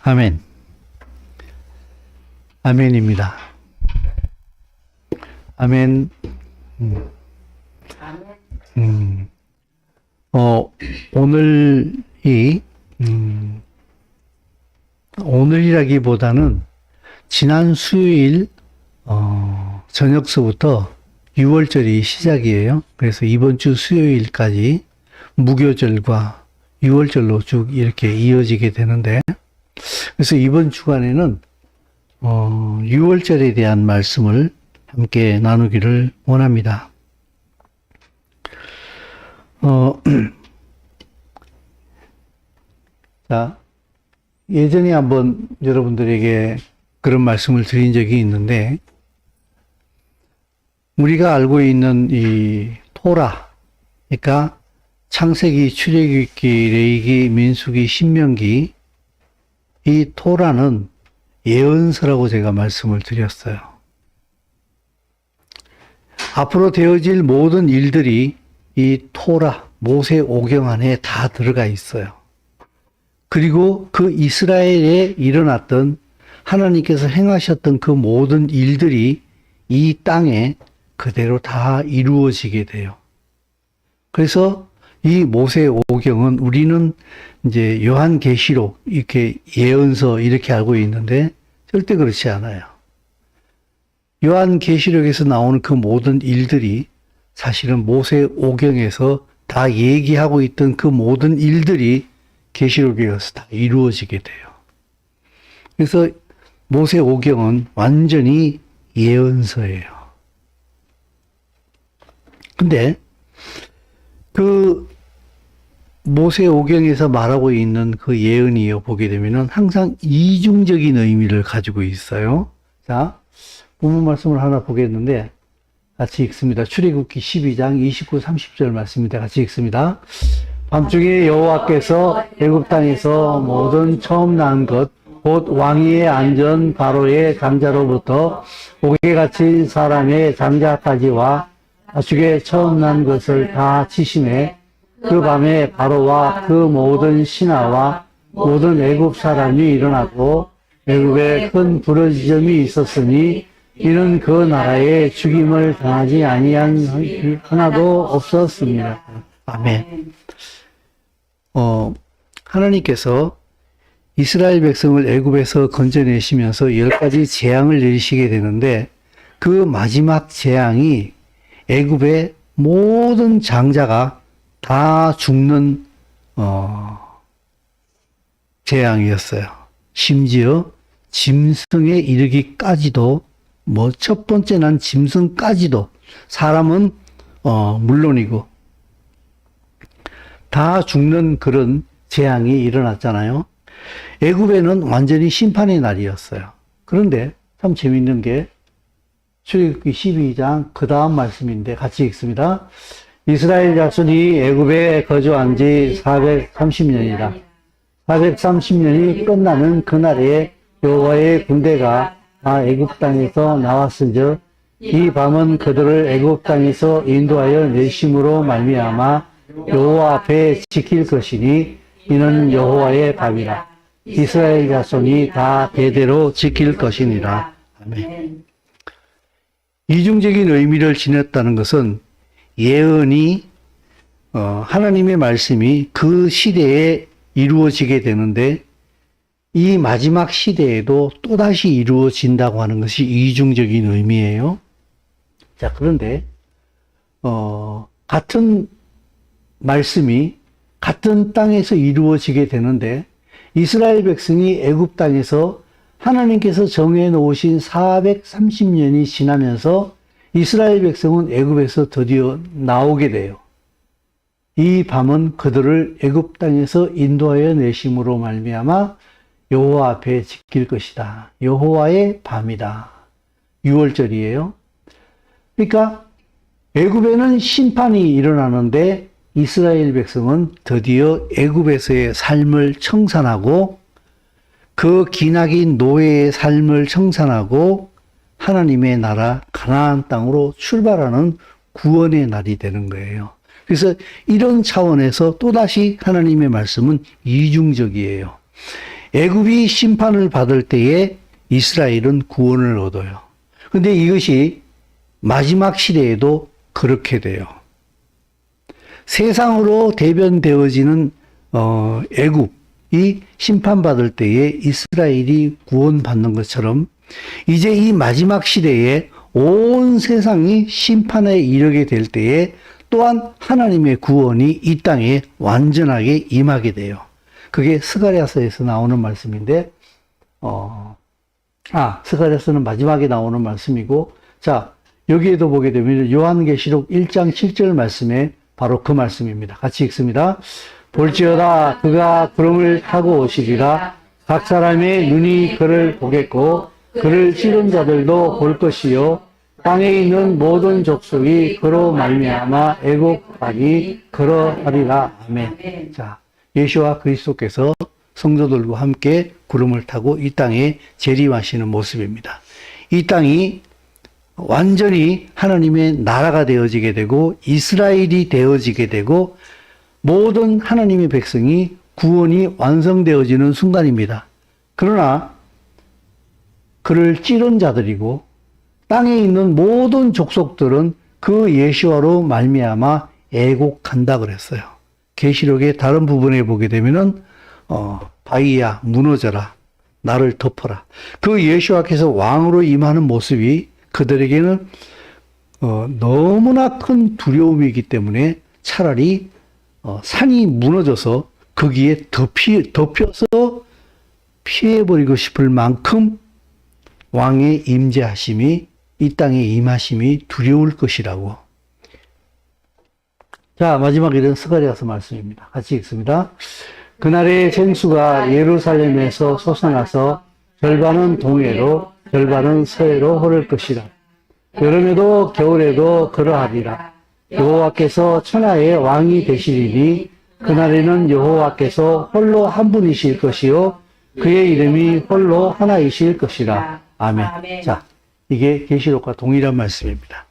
아멘. 아멘입니다. 아멘. 오늘이, 오늘이라기보다는 지난 수요일, 저녁서부터 6월절이 시작이에요. 그래서 이번 주 수요일까지 무교절과 6월절로 쭉 이렇게 이어지게 되는데, 그래서 이번 주간에는 6월절에 대한 말씀을 함께 나누기를 원합니다. 자, 예전에 한번 여러분들에게 그런 말씀을 드린 적이 있는데, 우리가 알고 있는 이 토라, 그러니까 창세기, 출애굽기, 레위기, 민수기, 신명기, 이 토라는 예언서라고 제가 말씀을 드렸어요. 앞으로 되어질 모든 일들이 이 토라, 모세 오경 안에 다 들어가 있어요. 그리고 그 이스라엘에 일어났던 하나님께서 행하셨던 그 모든 일들이 이 땅에 그대로 다 이루어지게 돼요. 그래서 이 모세 오경은 우리는 이제 요한계시록, 이렇게 예언서 이렇게 알고 있는데 절대 그렇지 않아요. 요한계시록에서 나오는 그 모든 일들이 사실은 모세 오경에서 다 얘기하고 있던 그 모든 일들이 계시록에 가서 다 이루어지게 돼요. 그래서 모세 오경은 완전히 예언서예요. 근데 그 모세 오경에서 말하고 있는 그 예언이요 보게 되면은 항상 이중적인 의미를 가지고 있어요. 자, 본문 말씀을 하나 보겠는데 같이 읽습니다. 출애굽기 12장 29, 30절 말씀입니다. 같이 읽습니다. 밤중에 여호와께서 애굽 땅에서 모든 처음 난 것, 곧 왕위에 앉은 바로의 장자로부터 옥에 갇힌 사람의 장자까지와 가축에 처음 난 것을 다 치심해 그 밤에 바로와 그 모든 신하와 모든 애굽 사람이 일어나고 애굽에 큰 부르짖음이 있었으니 이는 그 나라에 죽임을 당하지 아니한 하나도 없었습니다. 아멘. 하나님께서 이스라엘 백성을 애굽에서 건져내시면서 10가지 재앙을 내리시게 되는데 그 마지막 재앙이 애굽의 모든 장자가 다 죽는 재앙이었어요. 심지어 짐승에 이르기까지도 첫 번째 난 짐승까지도 사람은 물론이고 다 죽는 그런 재앙이 일어났잖아요. 애굽에는 완전히 심판의 날이었어요. 그런데 참 재밌는 게 출애굽기 12장 그 다음 말씀인데 같이 읽습니다. 이스라엘 자손이 애굽에 거주한 지 430년이라. 430년이 끝나는 그날에 여호와의 군대가 다 애굽 땅에서 나왔은즉 이 밤은 그들을 애굽 땅에서 인도하여 내심으로 말미암아 여호와 앞에 지킬 것이니 이는 여호와의 밤이라. 이스라엘 자손이 다 대대로 지킬 것이니라. 아멘. 이중적인 의미를 지녔다는 것은 예언이 하나님의 말씀이 그 시대에 이루어지게 되는데 이 마지막 시대에도 또다시 이루어진다고 하는 것이 이중적인 의미예요. 자, 그런데 같은 말씀이 같은 땅에서 이루어지게 되는데 이스라엘 백성이 애굽 땅에서 하나님께서 정해 놓으신 430년이 지나면서 이스라엘 백성은 애굽에서 드디어 나오게 돼요. 이 밤은 그들을 애굽 땅에서 인도하여 내심으로 말미암아 여호와 앞에 지킬 것이다. 여호와의 밤이다. 6월절이에요. 그러니까 애굽에는 심판이 일어나는데 이스라엘 백성은 드디어 애굽에서의 삶을 청산하고 그 기나긴 노예의 삶을 청산하고 하나님의 나라 가나안 땅으로 출발하는 구원의 날이 되는 거예요. 그래서 이런 차원에서 또다시 하나님의 말씀은 이중적이에요. 애굽이 심판을 받을 때에 이스라엘은 구원을 얻어요. 근데 이것이 마지막 시대에도 그렇게 돼요. 세상으로 대변되어지는 애굽이 심판받을 때에 이스라엘이 구원받는 것처럼 이제 이 마지막 시대에 온 세상이 심판에 이르게 될 때에 또한 하나님의 구원이 이 땅에 완전하게 임하게 돼요. 그게 스가랴서에서 나오는 말씀인데, 스가랴서는 마지막에 나오는 말씀이고, 자, 여기에도 보게 되면 요한계시록 1장 7절 말씀에 바로 그 말씀입니다. 같이 읽습니다. 볼지어다 그가 구름을 타고 오시리라. 각 사람의 눈이 그를 보겠고 그를 찌른 자들도 볼 것이요 땅에 있는 모든 족속이 그로 말미암아 애곡하니 그러하리라. 아멘. 자, 예수와 그리스도께서 성도들과 함께 구름을 타고 이 땅에 재림하시는 모습입니다. 이 땅이 완전히 하나님의 나라가 되어지게 되고 이스라엘이 되어지게 되고 모든 하나님의 백성이 구원이 완성되어지는 순간입니다. 그러나 그를 찌른 자들이고 땅에 있는 모든 족속들은 그 예수와로 말미암아 애곡한다 그랬어요. 계시록의 다른 부분에 보게 되면은 바위야 무너져라 나를 덮어라. 그 예수와께서 왕으로 임하는 모습이 그들에게는 너무나 큰 두려움이기 때문에 차라리 산이 무너져서 거기에 덮여서 피해버리고 싶을 만큼 왕의 임재하심이 이 땅에 임하심이 두려울 것이라고. 자, 마지막에는 스가랴서 말씀입니다. 같이 읽습니다. 그날의 생수가 예루살렘에서 솟아나서 절반은 동해로 절반은 서해로 흐를 것이라. 여름에도 겨울에도 그러하리라. 여호와께서 천하의 왕이 되시리니 그날에는 여호와께서 홀로 한 분이실 것이요 그의 이름이 홀로 하나이실 것이라. 아멘. 자, 이게 계시록과 동일한 말씀입니다.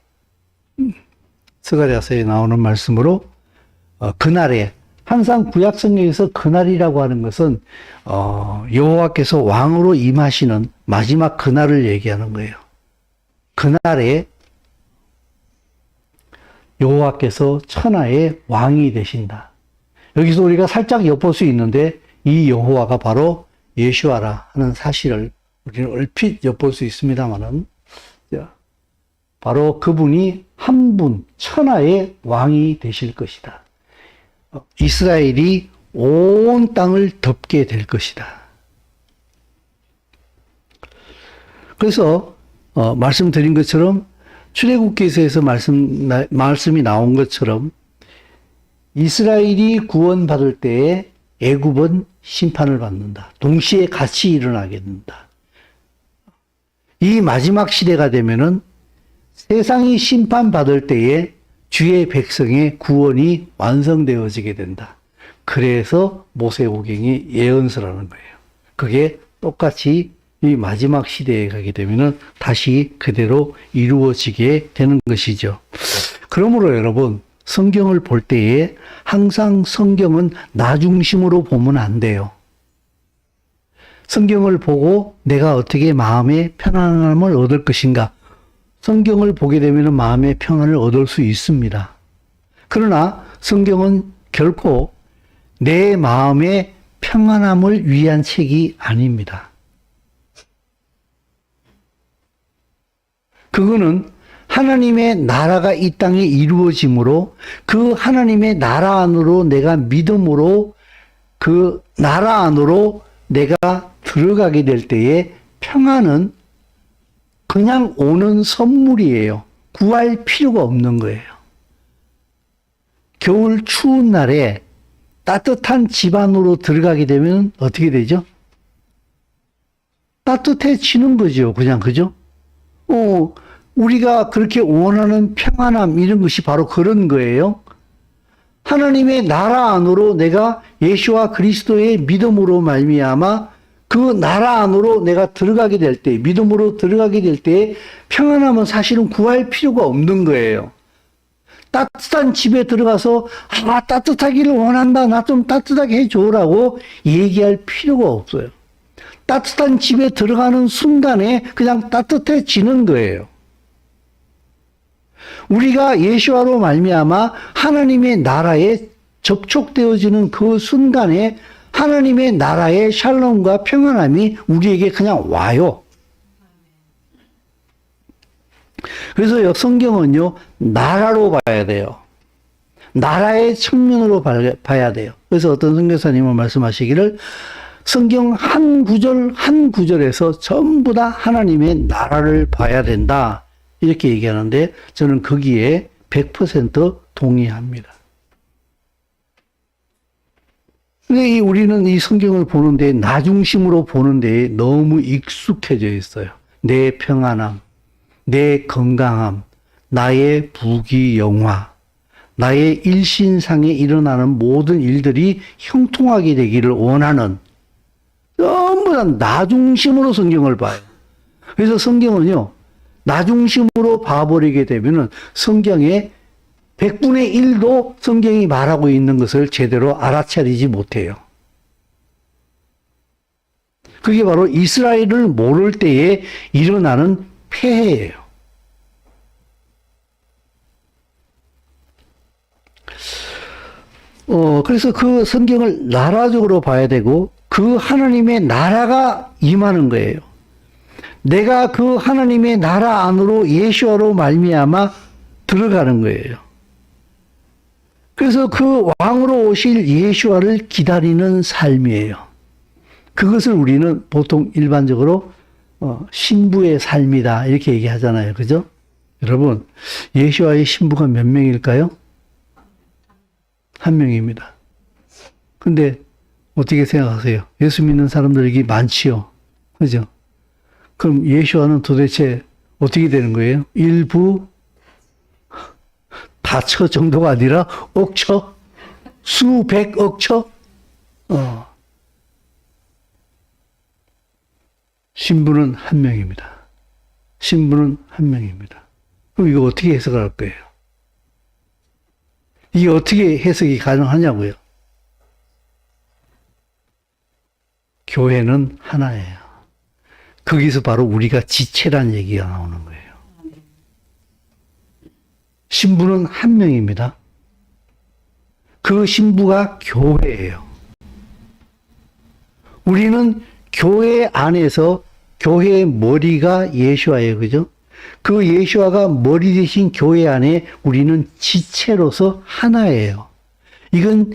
스가랴서에 나오는 말씀으로 그날에 항상 구약 성경에서 그날이라고 하는 것은 여호와께서 왕으로 임하시는 마지막 그날을 얘기하는 거예요. 그날에 여호와께서 천하의 왕이 되신다. 여기서 우리가 살짝 엿볼 수 있는데 이 여호와가 바로 예수아라 하는 사실을 우리는 얼핏 엿볼 수 있습니다만은 바로 그분이 한 분 천하의 왕이 되실 것이다. 이스라엘이 온 땅을 덮게 될 것이다. 그래서 말씀드린 것처럼 출애굽기서에서 말씀이 나온 것처럼 이스라엘이 구원받을 때에 애굽은 심판을 받는다. 동시에 같이 일어나게 된다. 이 마지막 시대가 되면은 세상이 심판받을 때에 주의 백성의 구원이 완성되어지게 된다. 그래서 모세오경이 예언서라는 거예요. 그게 똑같이 이 마지막 시대에 가게 되면은 다시 그대로 이루어지게 되는 것이죠. 그러므로 여러분, 성경을 볼 때에 항상 성경은 나 중심으로 보면 안 돼요. 성경을 보고 내가 어떻게 마음의 편안함을 얻을 것인가. 성경을 보게 되면 마음의 평안을 얻을 수 있습니다. 그러나 성경은 결코 내 마음의 평안함을 위한 책이 아닙니다. 그거는 하나님의 나라가 이 땅에 이루어지므로 그 하나님의 나라 안으로 내가 믿음으로 그 나라 안으로 내가 들어가게 될 때에 평안은 그냥 오는 선물이에요. 구할 필요가 없는 거예요. 겨울 추운 날에 따뜻한 집 안으로 들어가게 되면 어떻게 되죠? 따뜻해지는 거죠. 그냥, 그죠? 우리가 그렇게 원하는 평안함, 이런 것이 바로 그런 거예요. 하나님의 나라 안으로 내가 예수와 그리스도의 믿음으로 말미암아 그 나라 안으로 내가 들어가게 될 때, 믿음으로 들어가게 될 때 평안함은 사실은 구할 필요가 없는 거예요. 따뜻한 집에 들어가서 따뜻하기를 원한다. 나 좀 따뜻하게 해줘라고 얘기할 필요가 없어요. 따뜻한 집에 들어가는 순간에 그냥 따뜻해지는 거예요. 우리가 예수와로 말미암아 하나님의 나라에 접촉되어지는 그 순간에 하나님의 나라의 샬롬과 평안함이 우리에게 그냥 와요. 그래서 성경은요, 나라로 봐야 돼요. 나라의 측면으로 봐야 돼요. 그래서 어떤 선교사님은 말씀하시기를 성경 한 구절 한 구절에서 전부 다 하나님의 나라를 봐야 된다. 이렇게 얘기하는데 저는 거기에 100% 동의합니다. 근데 우리는 이 성경을 보는데 나 중심으로 보는데 너무 익숙해져 있어요. 내 평안함, 내 건강함, 나의 부귀영화, 나의 일신상에 일어나는 모든 일들이 형통하게 되기를 원하는 전부 다 나 중심으로 성경을 봐요. 그래서 성경은요, 나 중심으로 봐버리게 되면은 성경의 100분의 1도 성경이 말하고 있는 것을 제대로 알아차리지 못해요. 그게 바로 이스라엘을 모를 때에 일어나는 폐해예요. 그래서 그 성경을 나라적으로 봐야 되고 그 하나님의 나라가 임하는 거예요. 내가 그 하나님의 나라 안으로 예수와로 말미암아 들어가는 거예요. 그래서 그 왕으로 오실 예수와를 기다리는 삶이에요. 그것을 우리는 보통 일반적으로 신부의 삶이다 이렇게 얘기하잖아요. 그죠? 여러분, 예수와의 신부가 몇 명일까요? 한 명입니다. 근데 어떻게 생각하세요? 예수 믿는 사람들이 많지요. 그죠? 그럼 예수와는 도대체 어떻게 되는 거예요? 일부 다처 정도가 아니라 억처? 수백억 처? 신부는 한 명입니다. 신부는 한 명입니다. 그럼 이거 어떻게 해석할 거예요? 이게 어떻게 해석이 가능하냐고요? 교회는 하나예요. 거기서 바로 우리가 지체란 얘기가 나오는 거예요. 신부는 한 명입니다. 그 신부가 교회예요. 우리는 교회 안에서 교회의 머리가 예수와예요. 그죠? 그 예수와가 머리 대신 교회 안에 우리는 지체로서 하나예요. 이건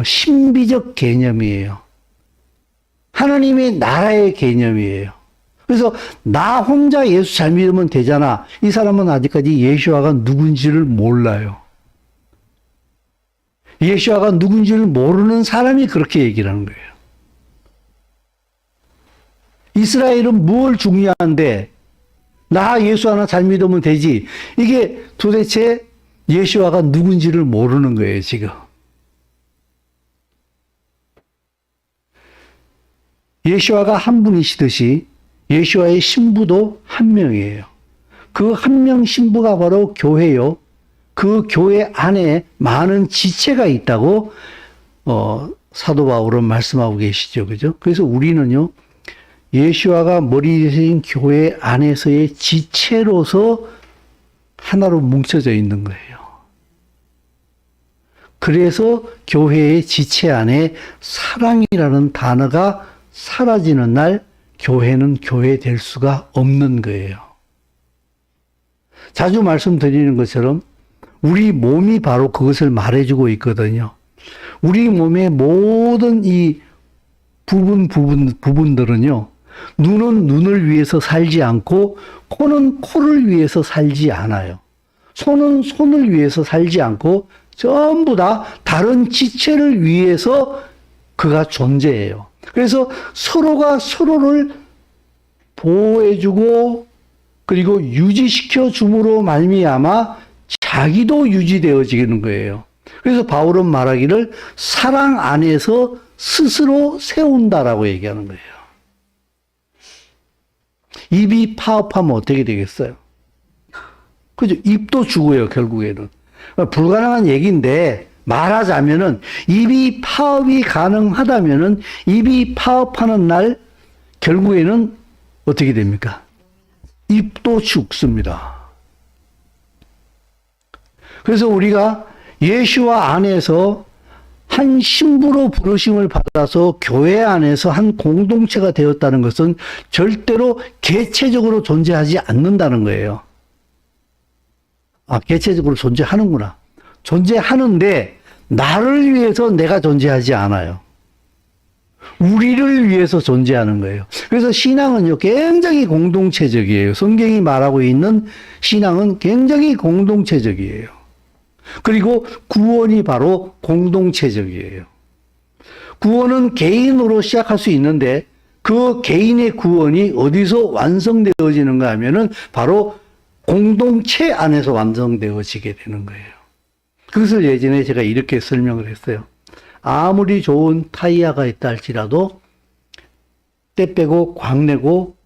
신비적 개념이에요. 하나님의 나라의 개념이에요. 그래서 나 혼자 예수 잘 믿으면 되잖아. 이 사람은 아직까지 예수와가 누군지를 몰라요. 예수와가 누군지를 모르는 사람이 그렇게 얘기를 하는 거예요. 이스라엘은 뭘 중요한데 나 예수 하나 잘 믿으면 되지. 이게 도대체 예수와가 누군지를 모르는 거예요, 지금. 예수와가 한 분이시듯이 예수와의 신부도 한 명이에요. 그 한 명 신부가 바로 교회요. 그 교회 안에 많은 지체가 있다고 사도 바울은 말씀하고 계시죠. 그죠? 그래서 우리는요, 예수와가 머리 대신 교회 안에서의 지체로서 하나로 뭉쳐져 있는 거예요. 그래서 교회의 지체 안에 사랑이라는 단어가 사라지는 날 교회는 교회 될 수가 없는 거예요. 자주 말씀드리는 것처럼 우리 몸이 바로 그것을 말해주고 있거든요. 우리 몸의 모든 이 부분들은요, 눈은 눈을 위해서 살지 않고 코는 코를 위해서 살지 않아요. 손은 손을 위해서 살지 않고 전부 다 다른 지체를 위해서 그가 존재해요. 그래서 서로가 서로를 보호해주고 그리고 유지시켜 줌으로 말미암아 자기도 유지되어지는 거예요. 그래서 바울은 말하기를 사랑 안에서 스스로 세운다라고 얘기하는 거예요. 입이 파업하면 어떻게 되겠어요? 그죠? 입도 죽어요, 결국에는. 불가능한 얘기인데, 말하자면은, 입이 파업이 가능하다면은, 입이 파업하는 날, 결국에는 어떻게 됩니까? 입도 죽습니다. 그래서 우리가 예수와 안에서 한 신부로 부르심을 받아서 교회 안에서 한 공동체가 되었다는 것은 절대로 개체적으로 존재하지 않는다는 거예요. 아, 개체적으로 존재하는구나. 존재하는데 나를 위해서 내가 존재하지 않아요. 우리를 위해서 존재하는 거예요. 그래서 신앙은요, 굉장히 공동체적이에요. 성경이 말하고 있는 신앙은 굉장히 공동체적이에요. 그리고 구원이 바로 공동체적이에요. 구원은 개인으로 시작할 수 있는데 그 개인의 구원이 어디서 완성되어지는가 하면은 바로 공동체 안에서 완성되어지게 되는 거예요. 그것을 예전에 제가 이렇게 설명을 했어요. 아무리 좋은 타이어가 있다 할지라도 때 빼고 광내고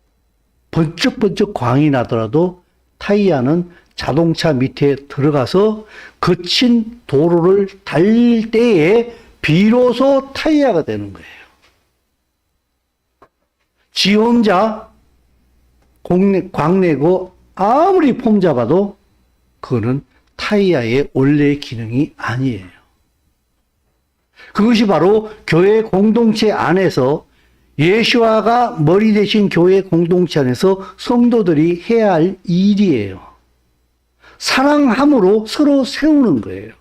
번쩍번쩍 광이 나더라도 타이어는 자동차 밑에 들어가서 거친 도로를 달릴 때에 비로소 타이어가 되는 거예요. 지 혼자 광내고 아무리 폼 잡아도 그거는 타이어의 원래의 기능이 아니에요. 그것이 바로 교회 공동체 안에서 예수와가 머리 대신 교회 공동체 안에서 성도들이 해야 할 일이에요. 사랑함으로 서로 세우는 거예요.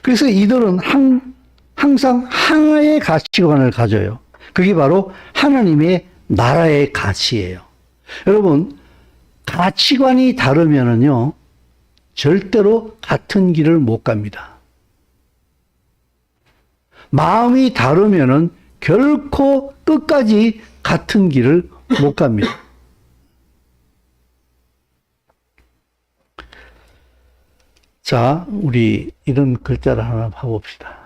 그래서 이들은 항상 하나의 가치관을 가져요. 그게 바로 하나님의 나라의 가치예요. 여러분, 가치관이 다르면은요, 절대로 같은 길을 못 갑니다. 마음이 다르면은 결코 끝까지 같은 길을 못 갑니다. 자, 우리 이런 글자를 하나 봐봅시다.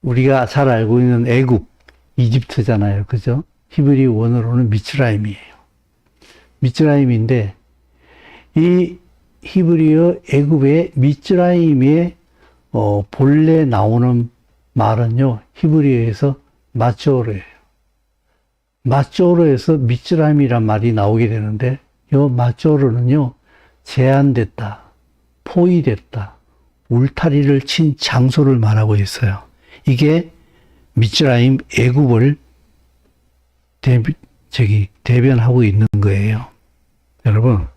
우리가 잘 알고 있는 애국, 이집트잖아요. 그죠? 히브리 원어로는 미츠라임이에요. 미츠라임인데, 이 히브리어 애굽의 미츠라임의 본래 나오는 말은요, 히브리어에서 마쪼르예요. 마쪼르에서 미츠라임이란 말이 나오게 되는데, 이 마쪼르는요, 제한됐다, 포위됐다, 울타리를 친 장소를 말하고 있어요. 이게 미츠라임 애굽을 대변하고 있는 거예요. 여러분,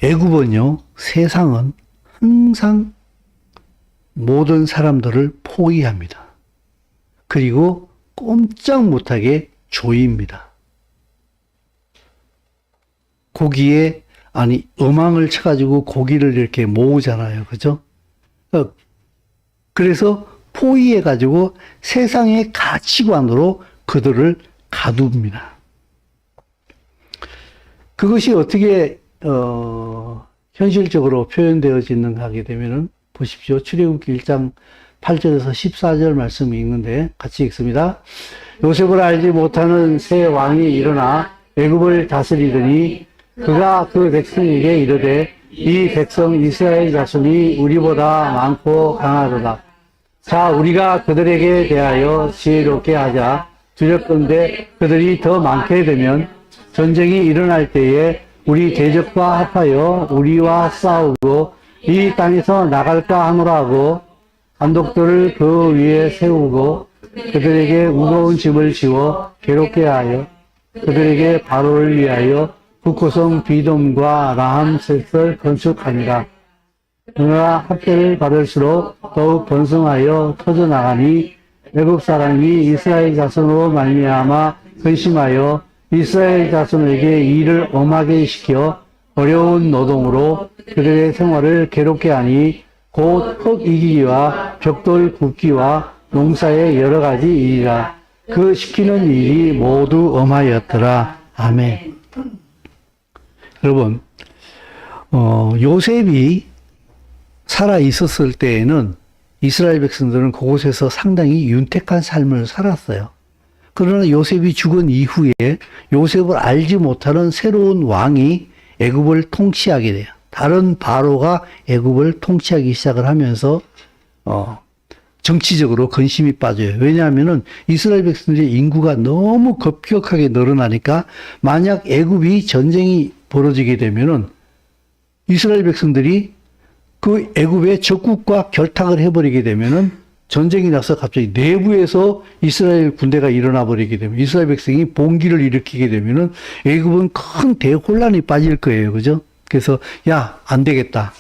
애굽은요, 세상은 항상 모든 사람들을 포위합니다. 그리고 꼼짝 못하게 조입니다. 고기에, 어망을 쳐가지고 고기를 이렇게 모으잖아요. 그죠? 그래서 포위해가지고 세상의 가치관으로 그들을 가둡니다. 그것이 어떻게, 현실적으로 표현되어지는가 하게 되면은, 보십시오. 출애굽기 1장 8절에서 14절 말씀이 있는데, 같이 읽습니다. 요셉을 알지 못하는 새 왕이 일어나 애굽을 다스리더니, 그가 그 백성에게 이르되 이 백성 이스라엘 자손이 우리보다 많고 강하도다. 자, 우리가 그들에게 대하여 지혜롭게 하자. 두렵건대 그들이 더 많게 되면 전쟁이 일어날 때에 우리 대적과 합하여 우리와 싸우고 이 땅에서 나갈까 하노라 하고 안독들을 그 위에 세우고 그들에게 무거운 짐을 지워 괴롭게 하여 그들에게 바로를 위하여 북구성 비돔과 라함셋을 건축하니라. 그가 학대를 받을수록 더욱 번성하여 터져나가니 애굽 사람이 이스라엘 자손으로 말미암아 근심하여 이스라엘 자손에게 일을 엄하게 시켜 어려운 노동으로 그들의 생활을 괴롭게 하니 곧 흙 이기기와 벽돌 굽기와 농사의 여러 가지 일이라. 그 시키는 일이 모두 엄하였더라. 아멘. 여러분, 요셉이 살아 있었을 때에는 이스라엘 백성들은 그곳에서 상당히 윤택한 삶을 살았어요. 그러나 요셉이 죽은 이후에 요셉을 알지 못하는 새로운 왕이 애굽을 통치하게 돼요. 다른 바로가 애굽을 통치하기 시작을 하면서 정치적으로 근심이 빠져요. 왜냐하면은 이스라엘 백성들의 인구가 너무 급격하게 늘어나니까 만약 애굽이 전쟁이 벌어지게 되면은 이스라엘 백성들이 그 애굽의 적국과 결탁을 해버리게 되면은 전쟁이 나서 갑자기 내부에서 이스라엘 군대가 일어나 버리게 되면 이스라엘 백성이 봉기를 일으키게 되면은 애굽은 큰 대혼란이 빠질 거예요. 그죠? 그래서 야, 안 되겠다.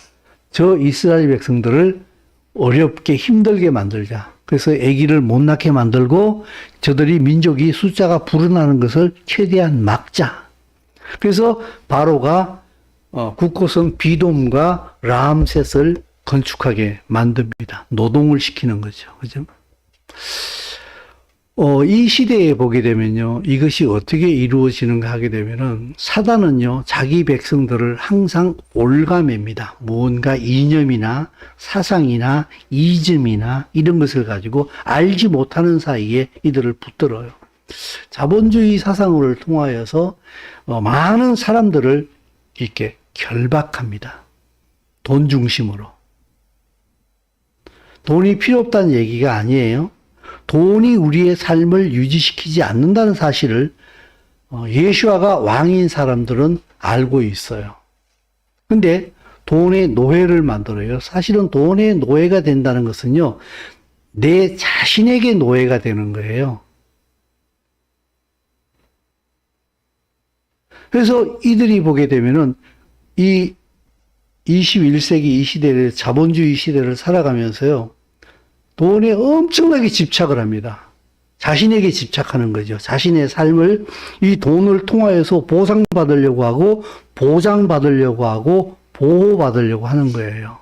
저 이스라엘 백성들을 어렵게 힘들게 만들자. 그래서 아기를 못 낳게 만들고 저들이 민족이 숫자가 불어나는 것을 최대한 막자. 그래서 바로가 국고성 비돔과 라암셋을 건축하게 만듭니다. 노동을 시키는 거죠. 그죠? 이 시대에 보게 되면요, 이것이 어떻게 이루어지는가 하게 되면은, 사단은요, 자기 백성들을 항상 올가맵니다. 뭔가 이념이나 사상이나 이즘이나 이런 것을 가지고 알지 못하는 사이에 이들을 붙들어요. 자본주의 사상을 통하여서 많은 사람들을 이렇게 결박합니다. 돈 중심으로. 돈이 필요 없다는 얘기가 아니에요. 돈이 우리의 삶을 유지시키지 않는다는 사실을 예수아가 왕인 사람들은 알고 있어요. 근데 돈의 노예를 만들어요. 사실은 돈의 노예가 된다는 것은요, 내 자신에게 노예가 되는 거예요. 그래서 이들이 보게 되면은 이 21세기 이 시대를, 자본주의 시대를 살아가면서요, 돈에 엄청나게 집착을 합니다. 자신에게 집착하는 거죠. 자신의 삶을 이 돈을 통하여서 보상받으려고 하고, 보장받으려고 하고, 보호받으려고 하는 거예요.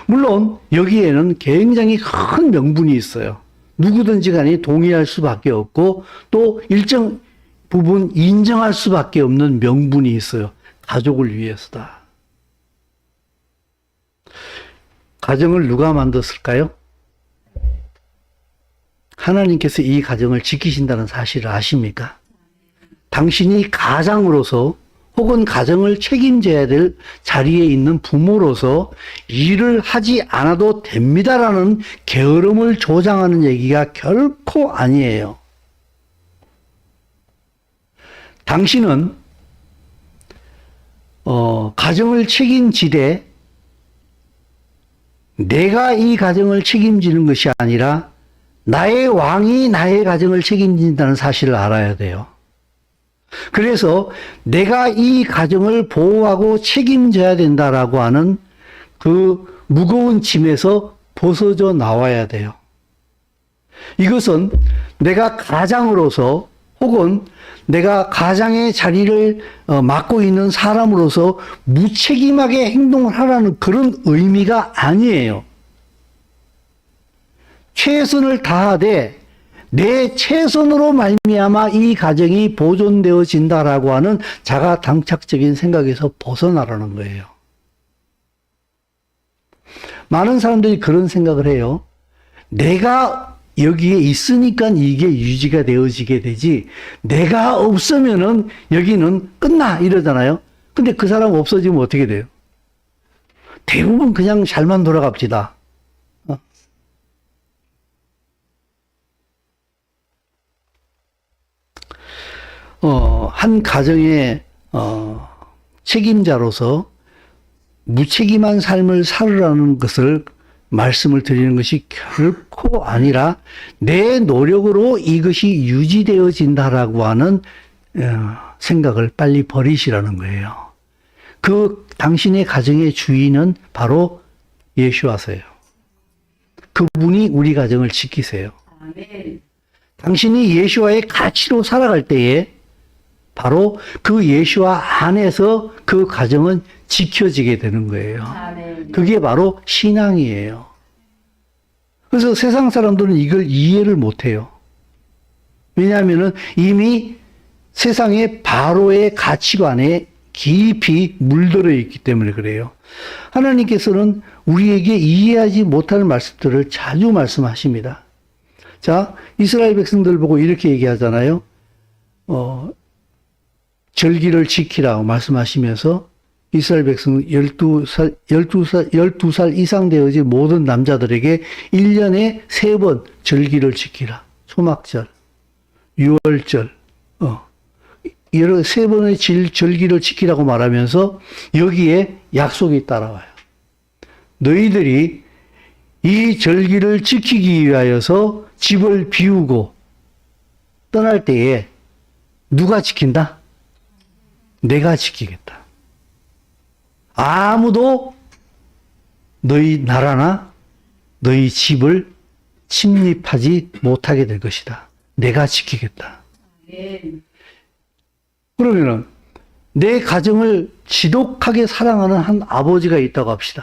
물론 여기에는 굉장히 큰 명분이 있어요. 누구든지 간에 동의할 수밖에 없고 또 일정 부분 인정할 수밖에 없는 명분이 있어요. 가족을 위해서다. 가정을 누가 만들었을까요? 하나님께서 이 가정을 지키신다는 사실을 아십니까? 당신이 가장으로서 혹은 가정을 책임져야 될 자리에 있는 부모로서 일을 하지 않아도 됩니다라는 게으름을 조장하는 얘기가 결코 아니에요. 당신은 가정을 책임지되 내가 이 가정을 책임지는 것이 아니라 나의 왕이 나의 가정을 책임진다는 사실을 알아야 돼요. 그래서 내가 이 가정을 보호하고 책임져야 된다라고 하는 그 무거운 짐에서 벗어져 나와야 돼요. 이것은 내가 가장으로서 혹은 내가 가장의 자리를 맡고 있는 사람으로서 무책임하게 행동을 하라는 그런 의미가 아니에요. 최선을 다하되 내 최선으로 말미암아 이 가정이 보존되어진다라고 하는 자가당착적인 생각에서 벗어나라는 거예요. 많은 사람들이 그런 생각을 해요. 내가 여기에 있으니까 이게 유지가 되어지게 되지 내가 없으면은 여기는 끝나 이러잖아요. 근데 그 사람 없어지면 어떻게 돼요? 대부분 그냥 잘만 돌아갑시다. 한 가정의 책임자로서 무책임한 삶을 살으라는 것을 말씀을 드리는 것이 결코 아니라 내 노력으로 이것이 유지되어진다라고 하는 생각을 빨리 버리시라는 거예요. 그 당신의 가정의 주인은 바로 예수와세요. 그분이 우리 가정을 지키세요. 아멘. 당신이 예수와의 가치로 살아갈 때에 바로 그 예수와 안에서 그 가정은 지켜지게 되는 거예요. 아멘. 그게 바로 신앙이에요. 그래서 세상 사람들은 이걸 이해를 못해요. 왜냐하면 이미 세상의 바로의 가치관에 깊이 물들어 있기 때문에 그래요. 하나님께서는 우리에게 이해하지 못할 말씀들을 자주 말씀하십니다. 자, 이스라엘 백성들 보고 이렇게 얘기하잖아요. 절기를 지키라고 말씀하시면서 이스라엘 백성 12살 이상 되어진 모든 남자들에게 1년에 3번 절기를 지키라. 초막절, 유월절, 여러 3번의 절기를 지키라고 말하면서 여기에 약속이 따라와요. 너희들이 이 절기를 지키기 위하여서 집을 비우고 떠날 때에 누가 지킨다? 내가 지키겠다. 아무도 너희 나라나 너희 집을 침입하지 못하게 될 것이다. 내가 지키겠다. 그러면은 내 가정을 지독하게 사랑하는 한 아버지가 있다고 합시다.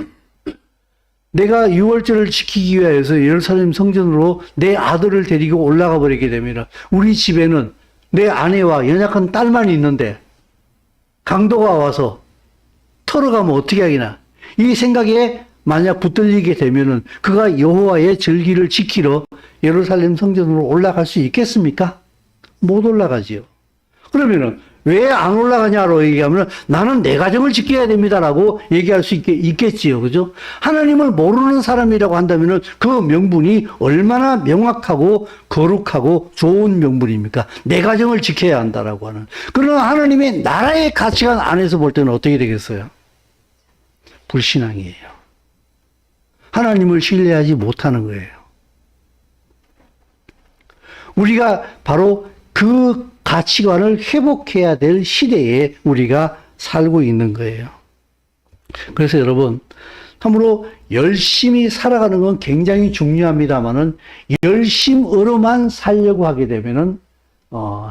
내가 유월절을 지키기 위해서 예루살렘 성전으로 내 아들을 데리고 올라가 버리게 되면 우리 집에는 내 아내와 연약한 딸만 있는데 강도가 와서 털어가면 어떻게 하기나. 이 생각에 만약 붙들리게 되면은 그가 여호와의 절기를 지키러 예루살렘 성전으로 올라갈 수 있겠습니까? 못 올라가지요. 그러면은 왜 안 올라가냐로 얘기하면 나는 내 가정을 지켜야 됩니다라고 얘기할 수 있겠지요. 그죠? 하나님을 모르는 사람이라고 한다면 그 명분이 얼마나 명확하고 거룩하고 좋은 명분입니까? 내 가정을 지켜야 한다라고 하는. 그러나 하나님의 나라의 가치관 안에서 볼 때는 어떻게 되겠어요? 불신앙이에요. 하나님을 신뢰하지 못하는 거예요. 우리가 바로 그 가치관을 회복해야 될 시대에 우리가 살고 있는 거예요. 그래서 여러분, 참으로 열심히 살아가는 건 굉장히 중요합니다만은 열심으로만 살려고 하게 되면은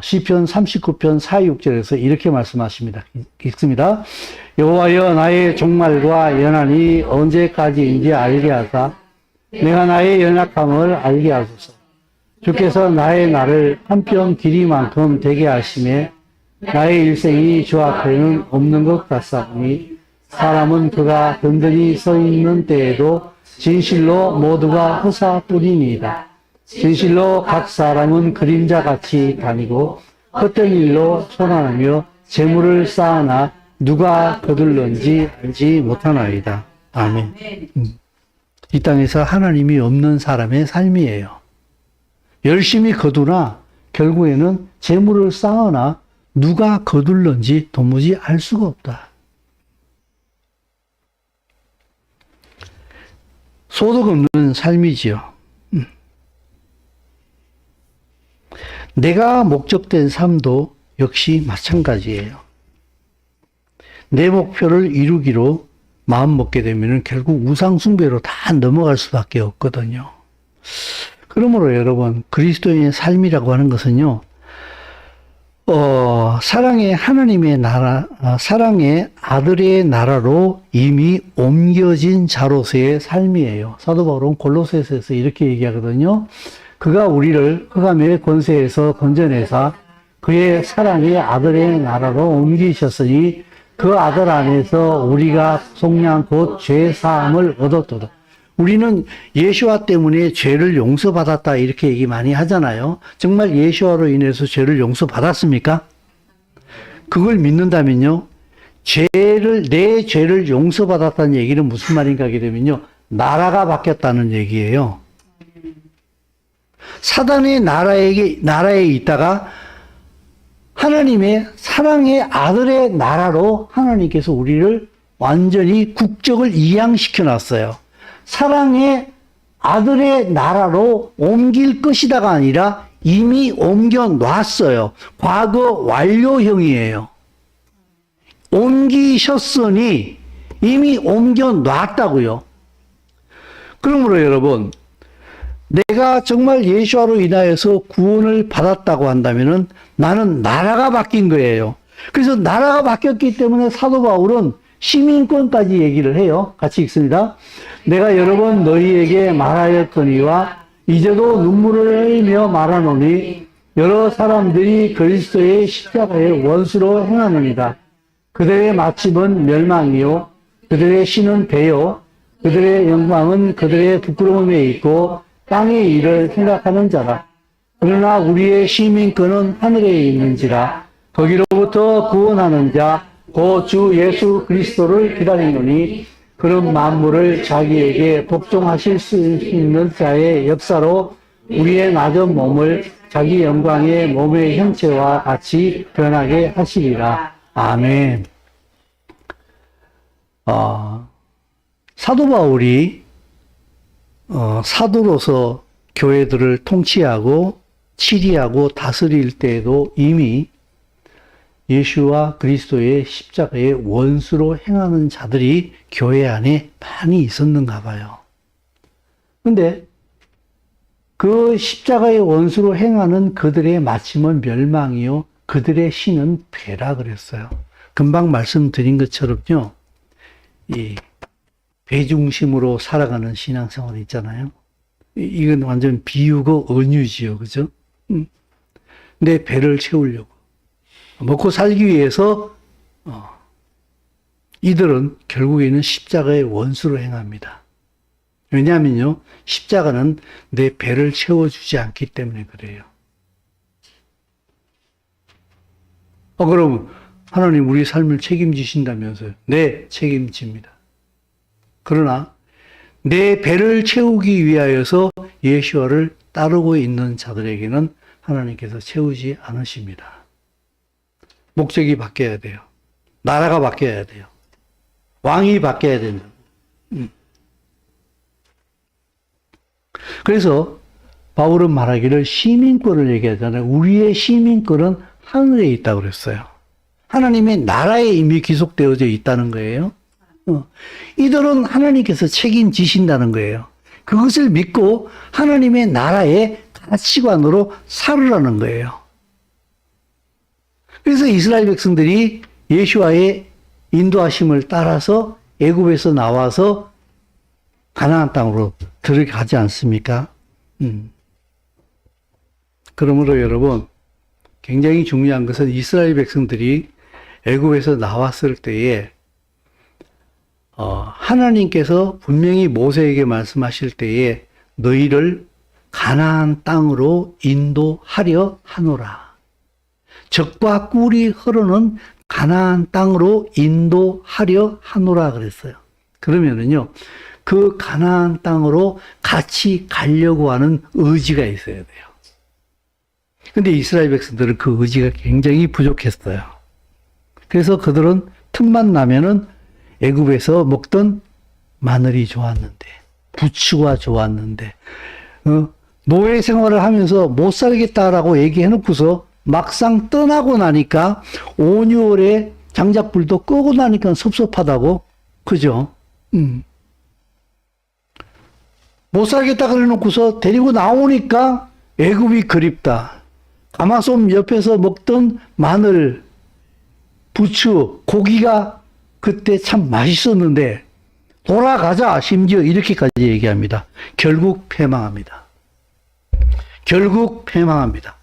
시편 39편 4, 6절에서 이렇게 말씀하십니다. 읽습니다. 여호와여 나의 종말과 연한이 언제까지인지 알게 하사 내가 나의 연약함을 알게 하소서. 주께서 나의 날을 한뼘 길이만큼 되게 하심에 나의 일생이 주 앞에는 없는 것 같사오니 사람은 그가 든든히 서 있는 때에도 진실로 모두가 허사뿐이니이다. 진실로 각 사람은 그림자같이 다니고 헛된 일로 손안하며 재물을 쌓으나 누가 거둘런지 알지 못하나이다. 아멘. 이 땅에서 하나님이 없는 사람의 삶이에요. 열심히 거두나 결국에는 재물을 쌓으나 누가 거둘런지 도무지 알 수가 없다. 소득 없는 삶이지요. 내가 목적된 삶도 역시 마찬가지예요. 내 목표를 이루기로 마음 먹게 되면 결국 우상숭배로 다 넘어갈 수밖에 없거든요. 그러므로 여러분, 그리스도인의 삶이라고 하는 것은요, 사랑의 하나님의 나라, 사랑의 아들의 나라로 이미 옮겨진 자로서의 삶이에요. 사도 바울은 골로새서에서 이렇게 얘기하거든요. 그가 우리를 흑암의 권세에서 건져내사 그의 사랑의 아들의 나라로 옮기셨으니 그 아들 안에서 우리가 속량 곧 죄 사함을 얻었도다. 우리는 예수와 때문에 죄를 용서받았다 이렇게 얘기 많이 하잖아요. 정말 예수와로 인해서 죄를 용서받았습니까? 그걸 믿는다면요. 내 죄를 용서받았다는 얘기는 무슨 말인가 하게 되면요. 나라가 얘기예요. 사단의 나라에 있다가 하나님의 사랑의 아들의 나라로 하나님께서 우리를 완전히 국적을 이양시켜 놨어요. 사랑의 아들의 나라로 옮길 것이다가 아니라 이미 옮겨 놨어요. 과거 완료형이에요. 옮기셨으니 이미 옮겨 놨다고요. 그러므로 여러분, 내가 정말 예수와로 인하여서 구원을 받았다고 한다면은 나는 나라가 바뀐 거예요. 그래서 나라가 바뀌었기 때문에 사도 바울은 시민권까지 얘기를 해요. 같이 읽습니다. 내가 여러 번 너희에게 말하였거니와 이제도 눈물을 흘리며 말하노니 여러 사람들이 그리스도의 십자가의 원수로 행하느니라. 그들의 마침은 멸망이요 그들의 신은 배요 그들의 영광은 그들의 부끄러움에 있고 땅의 일을 생각하는 자라. 그러나 우리의 시민권은 하늘에 있는지라. 거기로부터 구원하는 자 곧 주 예수 그리스도를 기다리노니 그런 만물을 자기에게 복종하실 수 있는 자의 역사로 우리의 낮은 몸을 자기 영광의 몸의 형체와 같이 변하게 하시리라. 아멘. 사도 바울이 사도로서 교회들을 통치하고 치리하고 다스릴 때에도 이미 예수와 그리스도의 십자가의 원수로 행하는 자들이 교회 안에 많이 있었는가 봐요. 근데 그 십자가의 원수로 행하는 그들의 마침은 멸망이요 그들의 신은 배라 그랬어요. 금방 말씀드린 것처럼요. 이 배 중심으로 살아가는 신앙생활 있잖아요. 이건 완전 비유고 은유지요. 그죠? 내 배를 채우려고. 먹고 살기 위해서 이들은 결국에는 십자가의 원수로 행합니다. 왜냐하면요. 십자가는 내 배를 채워주지 않기 때문에 그래요. 그럼 하나님 우리 삶을 책임지신다면서요. 네, 책임집니다. 그러나 내 배를 채우기 위하여서 예수와를 따르고 있는 자들에게는 하나님께서 채우지 않으십니다. 목적이 바뀌어야 돼요. 나라가 바뀌어야 돼요. 왕이 바뀌어야 된다. 그래서 바울은 말하기를 시민권을 얘기하잖아요. 우리의 시민권은 하늘에 있다고 그랬어요. 하나님의 나라에 이미 귀속되어져 있다는 거예요. 이들은 하나님께서 책임지신다는 거예요. 그것을 믿고 하나님의 나라의 가치관으로 살으라는 거예요. 그래서 이스라엘 백성들이 예수와의 인도하심을 따라서 애굽에서 나와서 가나안 땅으로 들어가지 않습니까? 그러므로 여러분 굉장히 중요한 것은 이스라엘 백성들이 애굽에서 나왔을 때에 하나님께서 분명히 모세에게 말씀하실 때에 너희를 가나안 땅으로 인도하려 하노라. 젖과 꿀이 흐르는 가나안 땅으로 인도하려 하노라 그랬어요. 그러면은요, 그 가나안 땅으로 같이 가려고 하는 의지가 있어야 돼요. 근데 이스라엘 백성들은 그 의지가 굉장히 부족했어요. 그래서 그들은 틈만 나면은 애굽에서 먹던 마늘이 좋았는데, 부추가 좋았는데, 노예 생활을 하면서 못 살겠다라고 얘기해놓고서 막상 떠나고 나니까 5, 6월에 장작불도 끄고 나니까 섭섭하다고, 그죠? 못 살겠다 그래 놓고서 데리고 나오니까 애굽이 그립다. 가마솥 옆에서 먹던 마늘, 부추, 고기가 그때 참 맛있었는데 돌아가자 심지어 이렇게까지 얘기합니다. 결국 패망합니다. 결국 패망합니다.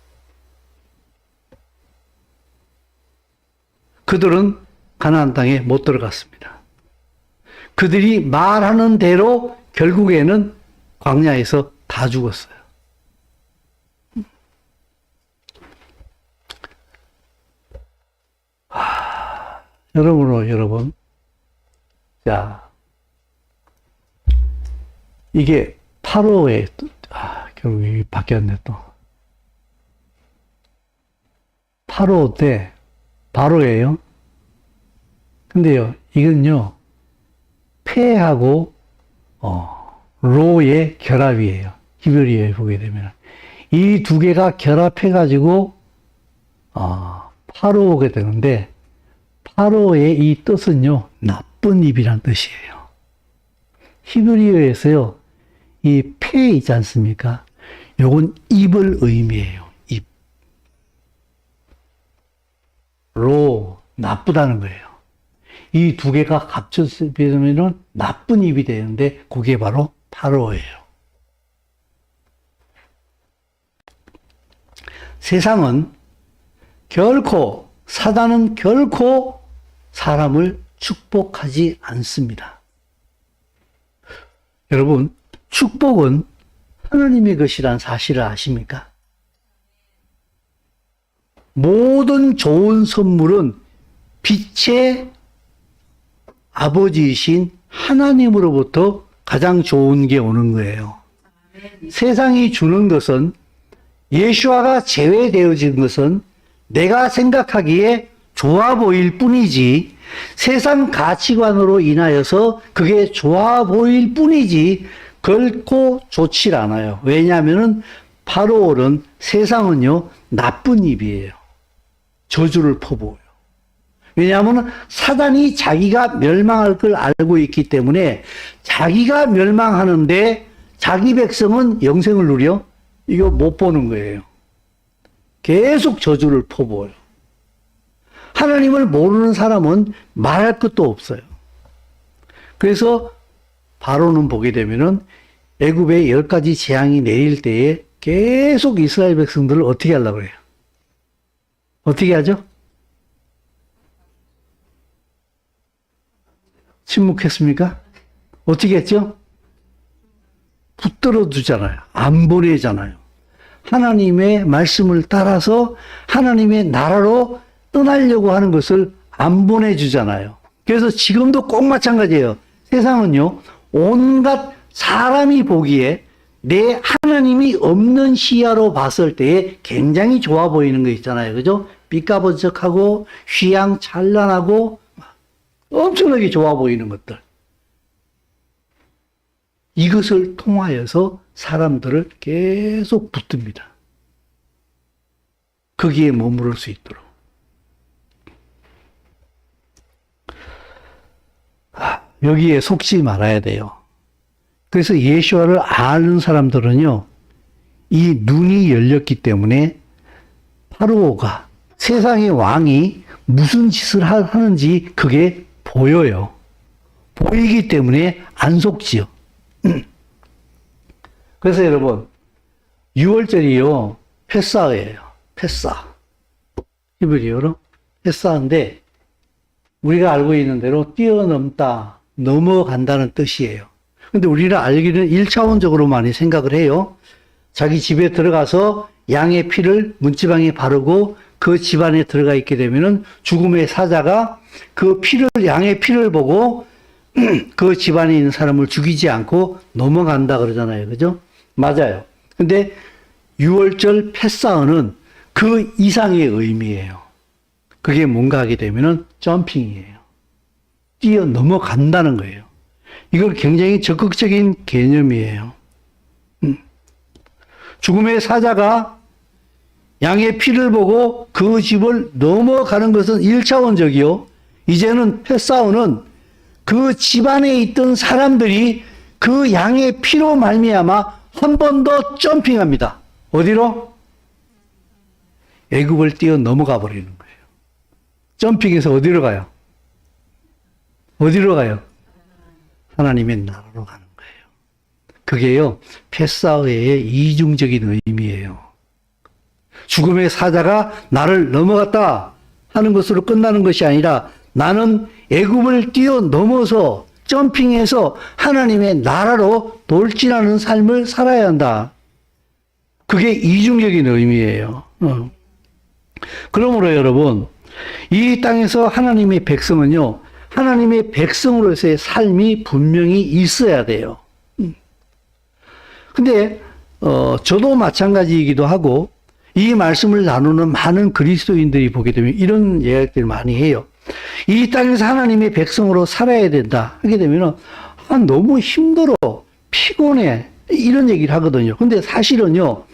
그들은 가나안 땅에 못 들어갔습니다. 그들이 말하는 대로 결국에는 광야에서 다 죽었어요. 여러분, 자, 이게 8호에, 결국 이게 바뀌었네, 또. 8호 때, 바로예요. 근데요, 이건요, 폐하고, 로의 결합이에요. 히브리어에 보게 되면. 이 두 개가 결합해가지고, 파로오게 되는데, 파로의 이 뜻은요, 나쁜 입이란 뜻이에요. 히브리어에서요, 이 폐 있지 않습니까? 요건 입을 의미해요. 입. 로, 나쁘다는 거예요. 이 두 개가 합쳐지면은 나쁜 입이 되는데, 그게 바로 파로예요. 세상은 결코, 사단은 결코 사람을 축복하지 않습니다. 여러분, 축복은 하나님의 것이란 사실을 아십니까? 모든 좋은 선물은 빛의 아버지이신 하나님으로부터 가장 좋은 게 오는 거예요. 세상이 주는 것은, 예수와가 제외되어진 것은 내가 생각하기에 좋아 보일 뿐이지, 세상 가치관으로 인하여서 그게 좋아 보일 뿐이지 결코 좋지 않아요. 왜냐하면 바로는, 세상은요 나쁜 입이에요. 저주를 퍼부어요. 왜냐하면 사단이 자기가 멸망할 걸 알고 있기 때문에, 자기가 멸망하는데 자기 백성은 영생을 누려? 이거 못 보는 거예요. 계속 저주를 퍼부어요. 하나님을 모르는 사람은 말할 것도 없어요. 그래서 바로는 보게 되면은 애굽에 10가지 재앙이 내릴 때에 계속 이스라엘 백성들을 어떻게 하려고 해요? 어떻게 하죠? 침묵했습니까? 어떻게 했죠? 붙들어 두잖아요. 안 보내잖아요. 하나님의 말씀을 따라서 하나님의 나라로 떠나려고 하는 것을 안 보내주잖아요. 그래서 지금도 꼭 마찬가지예요. 세상은요, 온갖 사람이 보기에 내 하나님이 없는 시야로 봤을 때에 굉장히 좋아 보이는 거 있잖아요. 그죠? 삐까번쩍하고 휘황찬란하고 엄청나게 좋아 보이는 것들. 이것을 통하여서 사람들을 계속 붙듭니다. 거기에 머무를 수 있도록. 여기에 속지 말아야 돼요. 그래서 예수와를 아는 사람들은요, 이 눈이 열렸기 때문에 파로가, 세상의 왕이 무슨 짓을 하는지 그게 보여요. 보이기 때문에 안 속지요. 그래서 여러분, 6월절이요 패사예요. 패사. 히브리어로 패사인데, 우리가 알고 있는 대로 뛰어넘다, 넘어간다는 뜻이에요. 근데 우리는 알기는 1차원적으로 많이 생각을 해요. 자기 집에 들어가서 양의 피를 문지방에 바르고 그 집안에 들어가 있게 되면은 죽음의 사자가 그 피를, 양의 피를 보고 그 집안에 있는 사람을 죽이지 않고 넘어간다 그러잖아요. 그죠? 맞아요. 근데 6월절 패사어는 그 이상의 의미예요. 그게 뭔가 하게 되면은 점핑이에요. 뛰어 넘어간다는 거예요. 이걸 굉장히 적극적인 개념이에요. 죽음의 사자가 양의 피를 보고 그 집을 넘어가는 것은 1차원적이요. 이제는 패사오는 그 집안에 있던 사람들이 그 양의 피로 말미암아 한 번 더 점핑합니다. 어디로? 애굽을 뛰어 넘어가 버리는 거예요. 점핑해서 어디로 가요? 어디로 가요? 하나님의 나라로 가는 거예요. 그게요, 패사의 이중적인 의미예요. 죽음의 사자가 나를 넘어갔다 하는 것으로 끝나는 것이 아니라, 나는 애굽을 뛰어넘어서 점핑해서 하나님의 나라로 돌진하는 삶을 살아야 한다. 그게 이중적인 의미예요. 그러므로 여러분, 이 땅에서 하나님의 백성은요, 하나님의 백성으로서의 삶이 분명히 있어야 돼요. 근데 저도 마찬가지이기도 하고, 이 말씀을 나누는 많은 그리스도인들이 보게 되면 이런 이야기들을 많이 해요. 이 땅에서 하나님의 백성으로 살아야 된다 하게 되면 너무 힘들어, 피곤해, 이런 얘기를 하거든요. 근데 사실은요,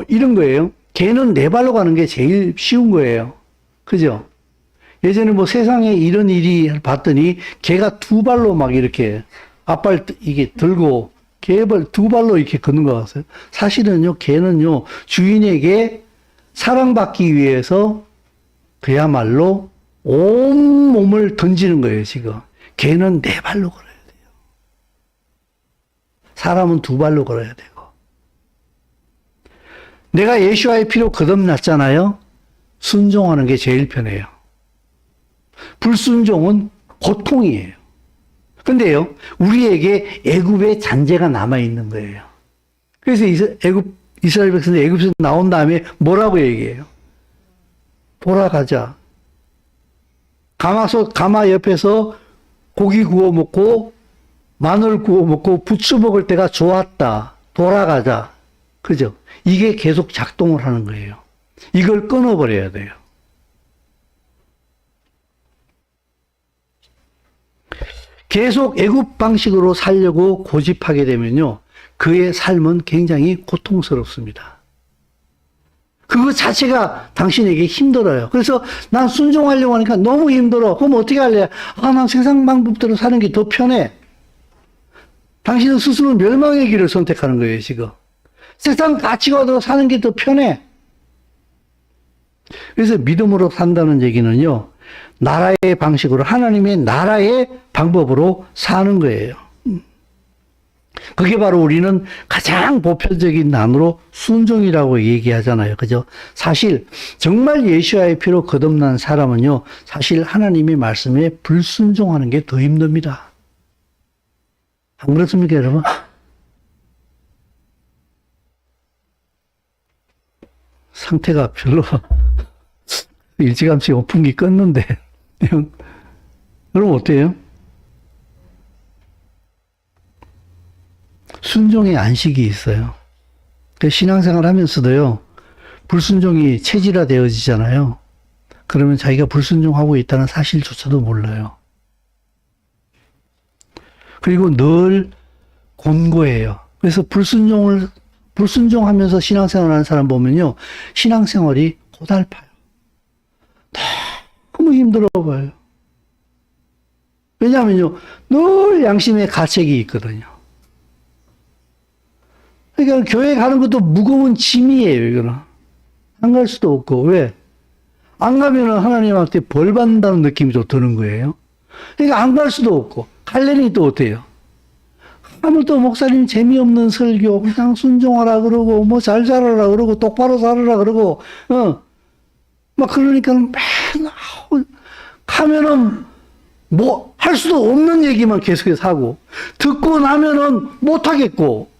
이런 거예요. 개는 네 발로 가는 게 제일 쉬운 거예요. 그죠? 예전에 뭐 세상에 이런 일이 봤더니 개가 두 발로 막 이렇게 앞발 이게 들고 개발 두 발로 이렇게 걷는 거 같아요. 사실은요, 개는요, 주인에게 사랑받기 위해서 그야말로 온 몸을 던지는 거예요, 지금. 개는 네 발로 걸어야 돼요. 사람은 두 발로 걸어야 되고. 내가 예수와의 피로 거듭났잖아요. 순종하는 게 제일 편해요. 불순종은 고통이에요. 근데요, 우리에게 애굽의 잔재가 남아있는 거예요. 그래서 이스라엘 백성들 애굽에서 나온 다음에 뭐라고 얘기해요? 돌아가자. 가마 옆에서 고기 구워 먹고 마늘 구워 먹고 부추 먹을 때가 좋았다. 돌아가자. 그죠? 이게 계속 작동을 하는 거예요. 이걸 끊어버려야 돼요. 계속 애굽 방식으로 살려고 고집하게 되면요. 그의 삶은 굉장히 고통스럽습니다. 그거 자체가 당신에게 힘들어요. 그래서 난 순종하려고 하니까 너무 힘들어. 그럼 어떻게 할래? 난 세상 방법대로 사는 게 더 편해. 당신은 스스로 멸망의 길을 선택하는 거예요, 지금. 세상 가치관으로 사는 게 더 편해. 그래서 믿음으로 산다는 얘기는요, 나라의 방식으로, 하나님의 나라의 방법으로 사는 거예요. 그게 바로 우리는 가장 보편적인 단어로 순종이라고 얘기하잖아요. 그죠? 사실 정말 예수와의 피로 거듭난 사람은요, 사실 하나님의 말씀에 불순종하는 게 더 힘듭니다. 안 그렇습니까, 여러분? 상태가 별로 일찌감치 오픈기 껐는데 여러분 어때요? 순종의 안식이 있어요. 신앙생활 하면서도요, 불순종이 체질화되어지잖아요. 그러면 자기가 불순종하고 있다는 사실조차도 몰라요. 그리고 늘 곤고해요. 그래서 불순종하면서 신앙생활 하는 사람 보면요, 신앙생활이 고달파요. 너무 힘들어 보여요. 왜냐하면요, 늘 양심의 가책이 있거든요. 그러니까 교회 가는 것도 무거운 짐이에요, 이거는. 안 갈 수도 없고. 왜? 안 가면은 하나님한테 벌 받는다는 느낌이 또 드는 거예요. 그러니까 안 갈 수도 없고. 갈래니 또 어때요? 하면 또 목사님 재미없는 설교, 그냥 순종하라 그러고, 뭐 잘 살아라 그러고, 똑바로 살아라 그러고, 막 그러니까 맨날 가면은 뭐 할 수도 없는 얘기만 계속해서 하고, 듣고 나면은 못 하겠고,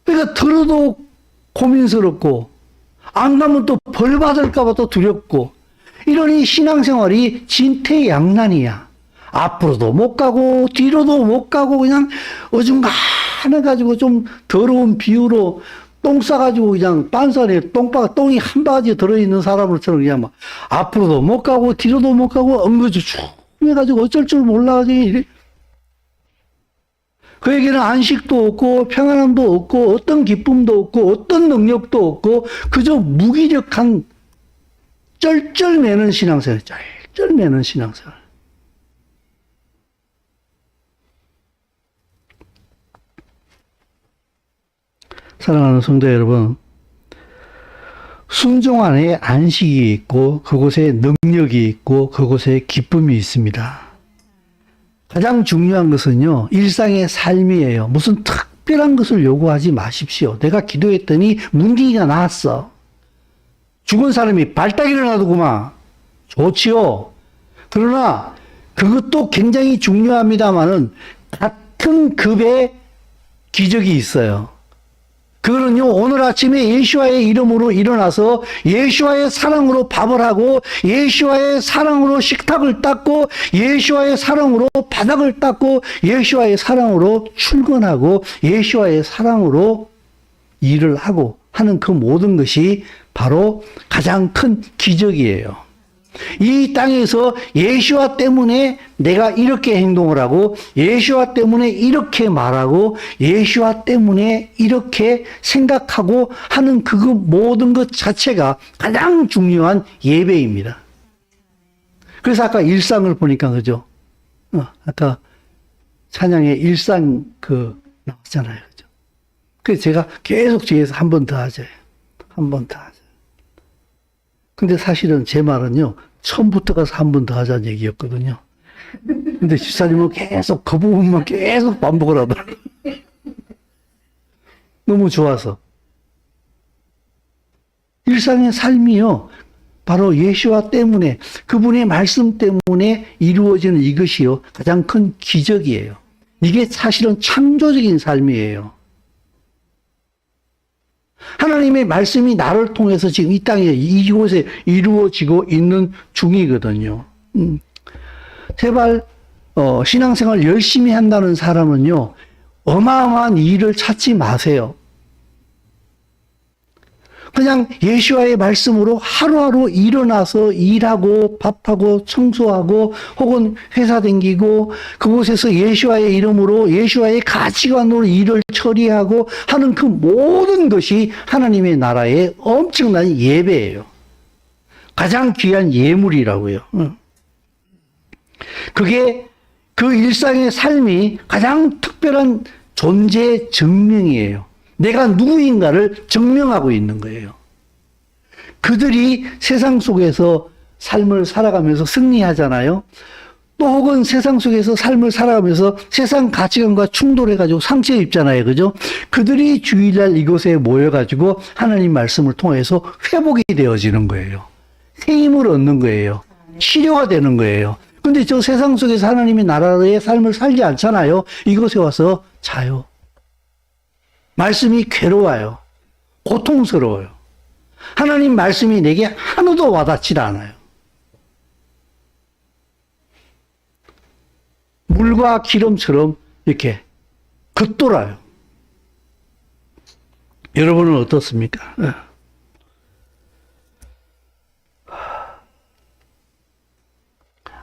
그러니까 들어도 고민스럽고, 안 가면 또 벌 받을까봐 또 두렵고, 이러니 신앙생활이 진퇴양난이야. 앞으로도 못 가고, 뒤로도 못 가고, 그냥 어중간해가지고 좀 더러운 비유로 똥 싸가지고 그냥 빤산에 똥이 한 바가지 들어있는 사람들처럼 그냥 막 앞으로도 못 가고, 뒤로도 못 가고, 엉거주 쭉 해가지고 어쩔 줄 몰라가지고 이래. 그에게는 안식도 없고 평안함도 없고 어떤 기쁨도 없고 어떤 능력도 없고 그저 무기력한 쩔쩔매는 신앙생활, 쩔쩔매는 신앙생활. 사랑하는 성도 여러분, 순종 안에 안식이 있고 그곳에 능력이 있고 그곳에 기쁨이 있습니다. 가장 중요한 것은요, 일상의 삶이에요. 무슨 특별한 것을 요구하지 마십시오. 내가 기도했더니 문둥이가 나왔어. 죽은 사람이 발딱 일어나더구만. 좋지요. 그러나 그것도 굉장히 중요합니다만은 같은 급의 기적이 있어요. 그거는요, 오늘 아침에 예수와의 이름으로 일어나서 예수와의 사랑으로 밥을 하고 예수와의 사랑으로 식탁을 닦고 예수와의 사랑으로 바닥을 닦고 예수와의 사랑으로 출근하고 예수와의 사랑으로 일을 하고 하는 그 모든 것이 바로 가장 큰 기적이에요. 이 땅에서 예수와 때문에 내가 이렇게 행동을 하고 예수와 때문에 이렇게 말하고 예수와 때문에 이렇게 생각하고 하는 그 모든 것 자체가 가장 중요한 예배입니다. 그래서 아까 일상을 보니까 그죠? 아까 찬양에 일상 나왔잖아요. 그죠? 그래서 제가 계속 뒤에서 한 번 더 하자. 한 번 더 하자. 근데 사실은 제 말은요, 처음부터 가서 한 번 더 하자는 얘기였거든요. 근데 집사님은 계속 그 부분만 계속 반복을 하더라고요. 너무 좋아서. 일상의 삶이요, 바로 예수와 때문에, 그분의 말씀 때문에 이루어지는 이것이요, 가장 큰 기적이에요. 이게 사실은 창조적인 삶이에요. 하나님의 말씀이 나를 통해서 지금 이 땅에 이곳에 이루어지고 있는 중이거든요. 제발 신앙생활 열심히 한다는 사람은요, 어마어마한 일을 찾지 마세요. 그냥 예수와의 말씀으로 하루하루 일어나서 일하고 밥하고 청소하고 혹은 회사 다니고 그곳에서 예수와의 이름으로 예수와의 가치관으로 일을 처리하고 하는 그 모든 것이 하나님의 나라의 엄청난 예배예요. 가장 귀한 예물이라고요. 그게 그 일상의 삶이 가장 특별한 존재 증명이에요. 내가 누구인가를 증명하고 있는 거예요. 그들이 세상 속에서 삶을 살아가면서 승리하잖아요. 또 혹은 세상 속에서 삶을 살아가면서 세상 가치관과 충돌해가지고 상처 입잖아요. 그죠? 그들이 주일날 이곳에 모여가지고 하나님 말씀을 통해서 회복이 되어지는 거예요. 새 힘을 얻는 거예요. 치료가 되는 거예요. 근데 저 세상 속에서 하나님의 나라의 삶을 살지 않잖아요. 이곳에 와서 자요. 말씀이 괴로워요. 고통스러워요. 하나님 말씀이 내게 하나도 와닿지 않아요. 물과 기름처럼 이렇게 겉돌아요. 여러분은 어떻습니까?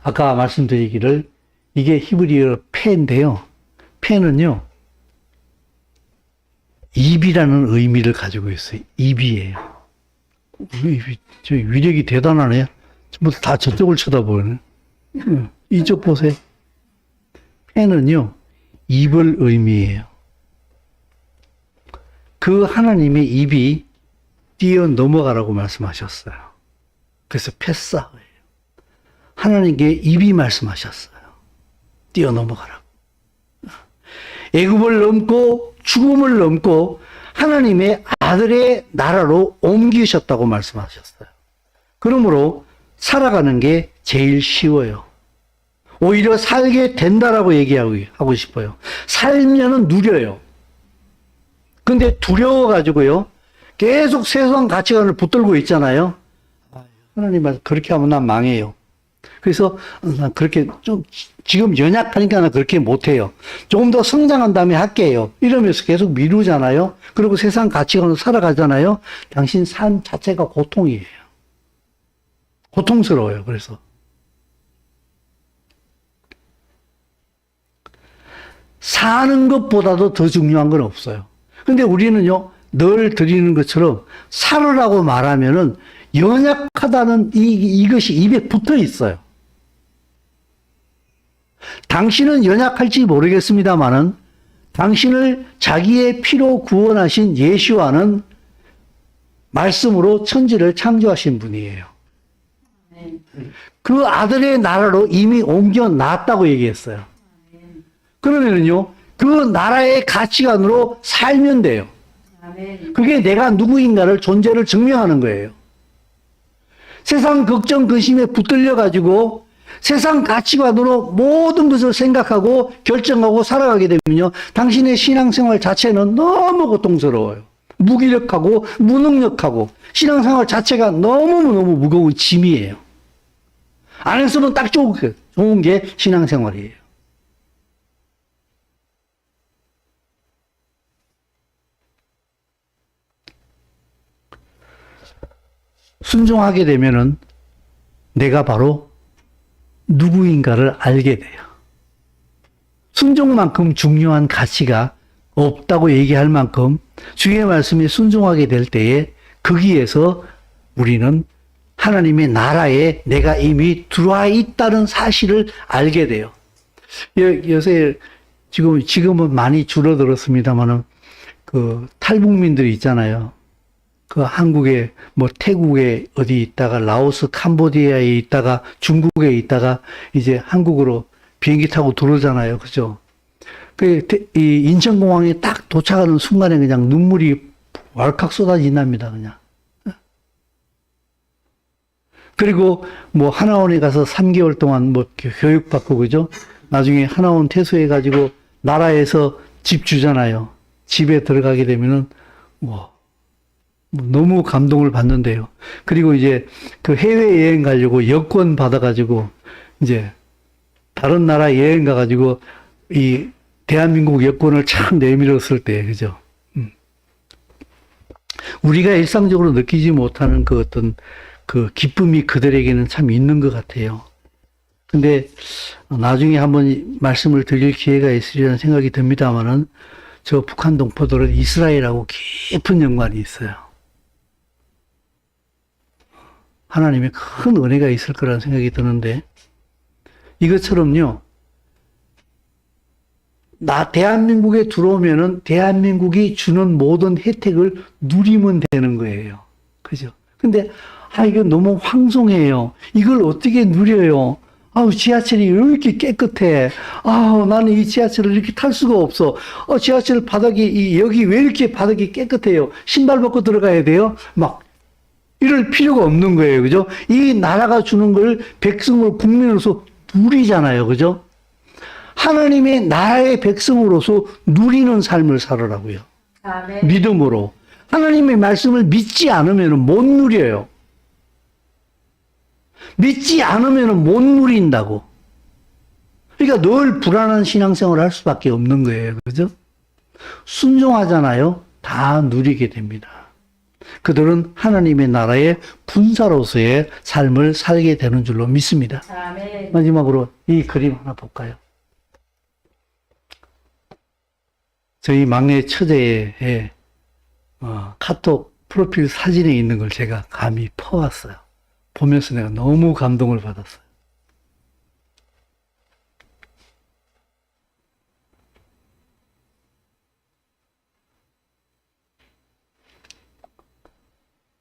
아까 말씀드리기를 이게 히브리어 폐인데요. 폐는요. 입이라는 의미를 가지고 있어요. 입이에요. 저 위력이 대단하네. 전부 다 저쪽을 쳐다보네. 이쪽 보세요. 폐는요. 입을 의미해요. 그 하나님의 입이 뛰어 넘어가라고 말씀하셨어요. 그래서 패싸예요. 하나님께 입이 말씀하셨어요. 뛰어 넘어가라고. 애굽을 넘고 죽음을 넘고 하나님의 아들의 나라로 옮기셨다고 말씀하셨어요. 그러므로 살아가는 게 제일 쉬워요. 오히려 살게 된다라고 얘기하고 싶어요. 살면은 누려요. 근데 두려워가지고요. 계속 세상 가치관을 붙들고 있잖아요. 하나님 말 그렇게 하면 난 망해요. 그래서 난 그렇게 좀 지금 연약하니까 나 그렇게 못해요. 조금 더 성장한 다음에 할게요. 이러면서 계속 미루잖아요. 그리고 세상 가치관으로 살아가잖아요. 당신 삶 자체가 고통이에요. 고통스러워요. 그래서 사는 것보다도 더 중요한 건 없어요. 근데 우리는요, 늘 드리는 것처럼 살으라고 말하면은 연약하다는 이것이 입에 붙어 있어요. 당신은 연약할지 모르겠습니다만은 당신을 자기의 피로 구원하신 예수와는 말씀으로 천지를 창조하신 분이에요. 그 아들의 나라로 이미 옮겨 놨다고 얘기했어요. 그러면은요, 그 나라의 가치관으로 살면 돼요. 그게 내가 누구인가를 존재를 증명하는 거예요. 세상 걱정 근심에 붙들려가지고 세상 가치관으로 모든 것을 생각하고 결정하고 살아가게 되면요, 당신의 신앙생활 자체는 너무 고통스러워요. 무기력하고 무능력하고 신앙생활 자체가 너무너무 무거운 짐이에요. 안에서는 딱 좋은 게 신앙생활이에요. 순종하게 되면은 내가 바로 누구인가를 알게 돼요. 순종만큼 중요한 가치가 없다고 얘기할 만큼 주의 말씀에 순종하게 될 때에 거기에서 우리는 하나님의 나라에 내가 이미 들어와 있다는 사실을 알게 돼요. 요새 지금은 많이 줄어들었습니다만은 그 탈북민들이 있잖아요. 그 한국에 뭐 태국에 어디 있다가 라오스 캄보디아에 있다가 중국에 있다가 이제 한국으로 비행기 타고 들어오잖아요. 그죠? 이 인천공항에 딱 도착하는 순간에 그냥 눈물이 왈칵 쏟아진답니다. 그냥. 그리고 뭐 하나원에 가서 3개월 동안 뭐 교육받고 그죠? 나중에 하나원 퇴소해가지고 나라에서 집 주잖아요. 집에 들어가게 되면은 뭐 너무 감동을 받는데요. 그리고 이제 그 해외여행 가지고 여권 받아가지고 이제 다른 나라 여행 가가지고 이 대한민국 여권을 참 내밀었을 때, 그죠? 우리가 일상적으로 느끼지 못하는 그 어떤 그 기쁨이 그들에게는 참 있는 것 같아요. 근데 나중에 한번 말씀을 드릴 기회가 있으리라는 생각이 듭니다만은 저 북한 동포들은 이스라엘하고 깊은 연관이 있어요. 하나님의 큰 은혜가 있을 거라는 생각이 드는데 이것처럼요. 대한민국에 들어오면은 대한민국이 주는 모든 혜택을 누리면 되는 거예요. 그죠? 근데 이거 너무 황송해요. 이걸 어떻게 누려요? 지하철이 왜 이렇게 깨끗해? 나는 이 지하철을 이렇게 탈 수가 없어. 지하철 바닥이, 여기 왜 이렇게 바닥이 깨끗해요? 신발 벗고 들어가야 돼요? 이럴 필요가 없는 거예요. 그죠? 이 나라가 주는 걸 백성으로, 국민으로서 누리잖아요. 그죠? 하나님의 나라의 백성으로서 누리는 삶을 살으라고요. 아멘. 믿음으로. 하나님의 말씀을 믿지 않으면 못 누려요. 믿지 않으면 못 누린다고. 그러니까 늘 불안한 신앙생활을 할 수밖에 없는 거예요. 그죠? 순종하잖아요. 다 누리게 됩니다. 그들은 하나님의 나라의 분사로서의 삶을 살게 되는 줄로 믿습니다. 아멘. 마지막으로 이 그림 하나 볼까요? 저희 막내 처제의 카톡 프로필 사진에 있는 걸 제가 감히 퍼왔어요. 보면서 내가 너무 감동을 받았어요.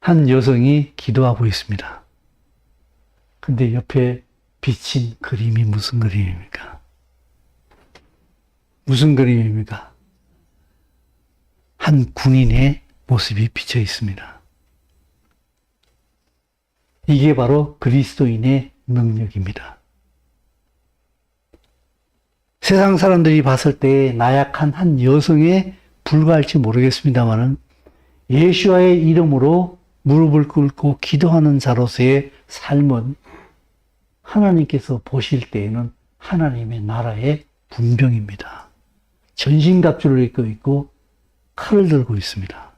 한 여성이 기도하고 있습니다. 근데 옆에 비친 그림이 무슨 그림입니까? 무슨 그림입니까? 한 군인의 모습이 비쳐 있습니다. 이게 바로 그리스도인의 능력입니다. 세상 사람들이 봤을 때 나약한 한 여성에 불과할지 모르겠습니다만은 예수와의 이름으로 무릎을 꿇고 기도하는 자로서의 삶은 하나님께서 보실 때에는 하나님의 나라의 분병입니다. 전신갑주를 입고 있고 칼을 들고 있습니다.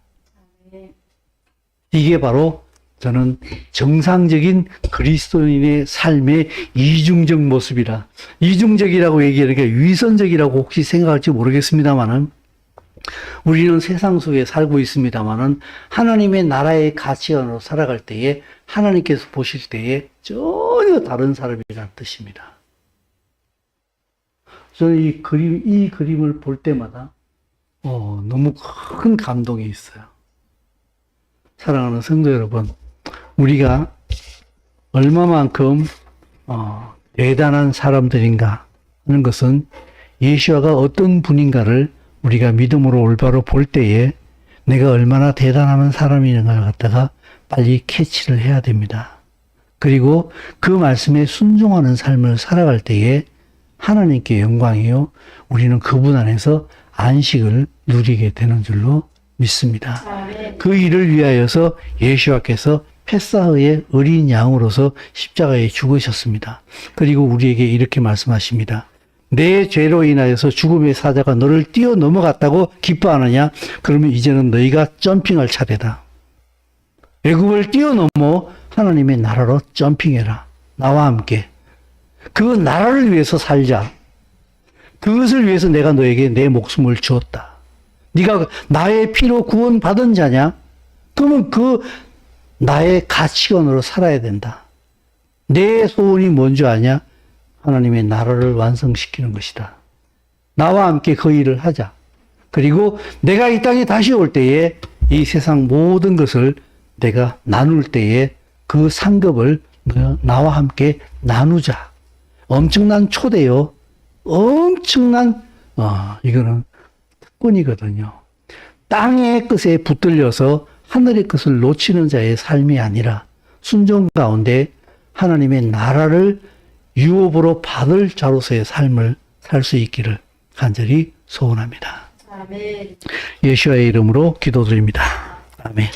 이게 바로 저는 정상적인 그리스도인의 삶의 이중적 모습이라, 이중적이라고 얘기하니까 위선적이라고 혹시 생각할지 모르겠습니다만은 우리는 세상 속에 살고 있습니다만은 하나님의 나라의 가치관으로 살아갈 때에 하나님께서 보실 때에 전혀 다른 사람이라는 뜻입니다. 저는 이 그림을 볼 때마다 너무 큰 감동이 있어요. 사랑하는 성도 여러분, 우리가 얼마만큼 대단한 사람들인가 하는 것은 예수와가 어떤 분인가를 우리가 믿음으로 올바로 볼 때에 내가 얼마나 대단한 사람인가를 갖다가 빨리 캐치를 해야 됩니다. 그리고 그 말씀에 순종하는 삶을 살아갈 때에 하나님께 영광이요, 우리는 그분 안에서 안식을 누리게 되는 줄로 믿습니다. 그 일을 위하여서 예수와께서 패사의 어린 양으로서 십자가에 죽으셨습니다. 그리고 우리에게 이렇게 말씀하십니다. 내 죄로 인하여서 죽음의 사자가 너를 뛰어넘어갔다고 기뻐하느냐? 그러면 이제는 너희가 점핑할 차례다. 애굽을 뛰어넘어 하나님의 나라로 점핑해라. 나와 함께. 그 나라를 위해서 살자. 그것을 위해서 내가 너에게 내 목숨을 주었다. 네가 나의 피로 구원받은 자냐? 그러면 그 나의 가치관으로 살아야 된다. 내 소원이 뭔지 아냐? 하나님의 나라를 완성시키는 것이다. 나와 함께 그 일을 하자. 그리고 내가 이 땅에 다시 올 때에 이 세상 모든 것을 내가 나눌 때에 그 상급을 나와 함께 나누자. 엄청난 초대요. 엄청난 이거는 특권이거든요. 땅의 것에 붙들려서 하늘의 것을 놓치는 자의 삶이 아니라 순종 가운데 하나님의 나라를 유업으로 받을 자로서의 삶을 살 수 있기를 간절히 소원합니다. 아멘. 예수와의 이름으로 기도드립니다. 아멘.